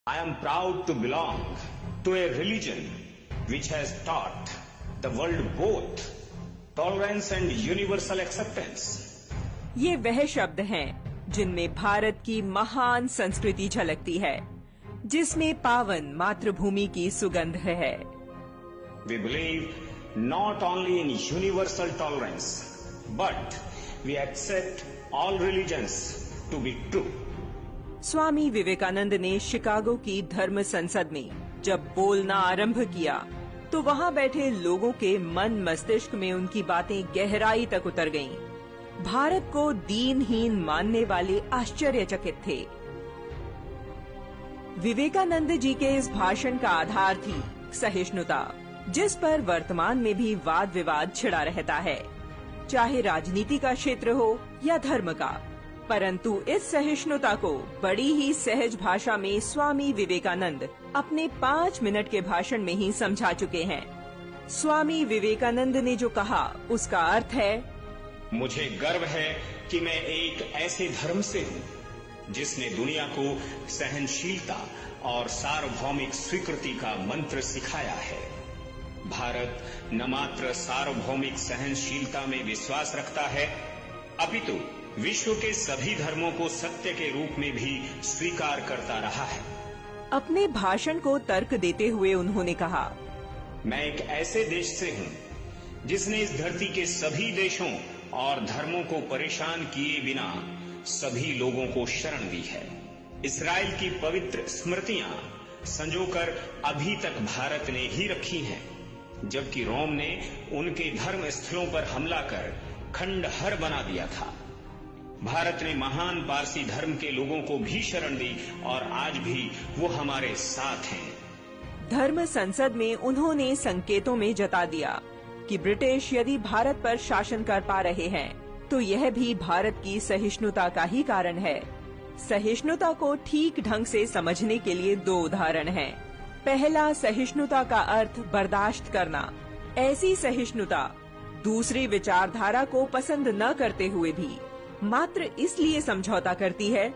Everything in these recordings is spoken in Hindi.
I am proud to belong to a religion which has taught the world both tolerance and universal acceptance. ये वह शब्द हैं जिनमें भारत की महान संस्कृति झलकती है, जिसमें पावन मातृभूमि की सुगंध है। We believe not only in universal tolerance, but we accept all religions to be true. Swami Vivekananda ने शिकागो की धर्म संसद में जब बोलना आरंभ किया, तो वहां बैठे लोगों के मन मस्तिष्क में उनकी बातें गहराई तक उतर गईं। भारत को दीनहीन मानने वाले आश्चर्यचकित थे। विवेकानंद जी के इस भाषण का आधार थी सहिष्णुता, जिस पर वर्तमान में भी वाद विवाद छिड़ा रहता है, चाहे राजनीति का क्षेत्र हो या धर्म का। परंतु इस सहिष्णुता को बड़ी ही सहज भाषा में स्वामी विवेकानंद अपने 5 मिनट के भाषण में ही समझा चुके हैं। स्वामी विवेकानंद ने जो कहा उसका अर्थ है, मुझे गर्व है कि मैं एक ऐसे धर्म से हूँ जिसने दुनिया को सहनशीलता और सार्वभौमिक स्वीकृति का मंत्र सिखाया है। भारत न मात्र सार्वभौमिक सहनशीलता में विश्वास रखता है, अपितु विश्व के सभी धर्मों को सत्य के रूप में भी स्वीकार करता रहा है। अपने भाषण को तर्क देते हुए उन्होंने कहा, मैं एक ऐसे देश से हूँ जिसने इस धरती के सभी देशों और धर्मों को परेशान किए बिना सभी लोगों को शरण दी है। इस्राएल की पवित्र स्मृतियां संजोकर अभी तक भारत ने ही रखी हैं, जबकि रोम ने उनके धर्म स्थलों पर हमला कर खंडहर बना दिया था। भारत ने महान पारसी धर्म के लोगों को भी शरण दी और आज भी वो हमारे साथ हैं। धर्म संसद में उन्होंने संकेतों में जता दिया कि ब्रिटिश यदि भारत पर शासन कर पा रहे हैं, तो यह भी भारत की सहिष्णुता का ही कारण है। सहिष्णुता को ठीक ढंग से समझने के लिए 2 उदाहरण हैं। पहला, सहिष्णुता का अर्थ बर्दाश्त करना। ऐसी सहिष्णुता दूसरी विचारधारा को पसंद न करते हुए भी मात्र इसलिए समझौता करती है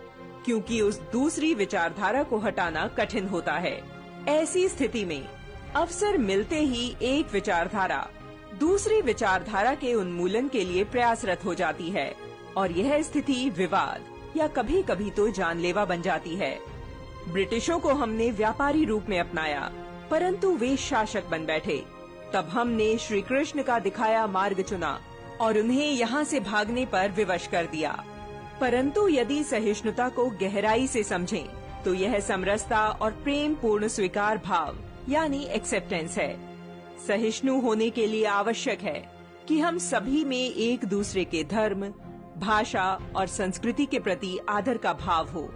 क्योंकि उस दूसरी विचारधारा को हटाना कठिन होता है। ऐसी स्थिति में अवसर मिलते ही एक विचारधारा दूसरी विचारधारा के उन्मूलन के लिए प्रयासरत हो जाती है और यह स्थिति विवाद या कभी कभी तो जानलेवा बन जाती है। ब्रिटिशों को हमने व्यापारी रूप में अपनाया, परंतु वे शासक बन बैठे। तब हमने श्री कृष्ण का दिखाया मार्ग चुना और उन्हें यहाँ से भागने पर विवश कर दिया। परंतु यदि सहिष्णुता को गहराई से समझें, तो यह समरसता और प्रेम पूर्ण स्वीकार भाव यानी एक्सेप्टेंस है। सहिष्णु होने के लिए आवश्यक है कि हम सभी में एक दूसरे के धर्म, भाषा और संस्कृति के प्रति आदर का भाव हो,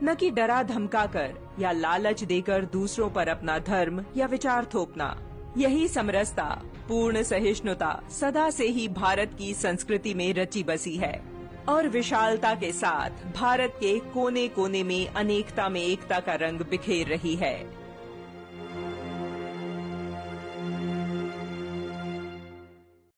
न कि डरा धमकाकर या लालच देकर दूसरों पर अपना धर्म या विचार थोपना। यही समरसता, पूर्ण सहिष्णुता सदा से ही भारत की संस्कृति में रची बसी है और विशालता के साथ भारत के कोने कोने में अनेकता में एकता का रंग बिखेर रही है।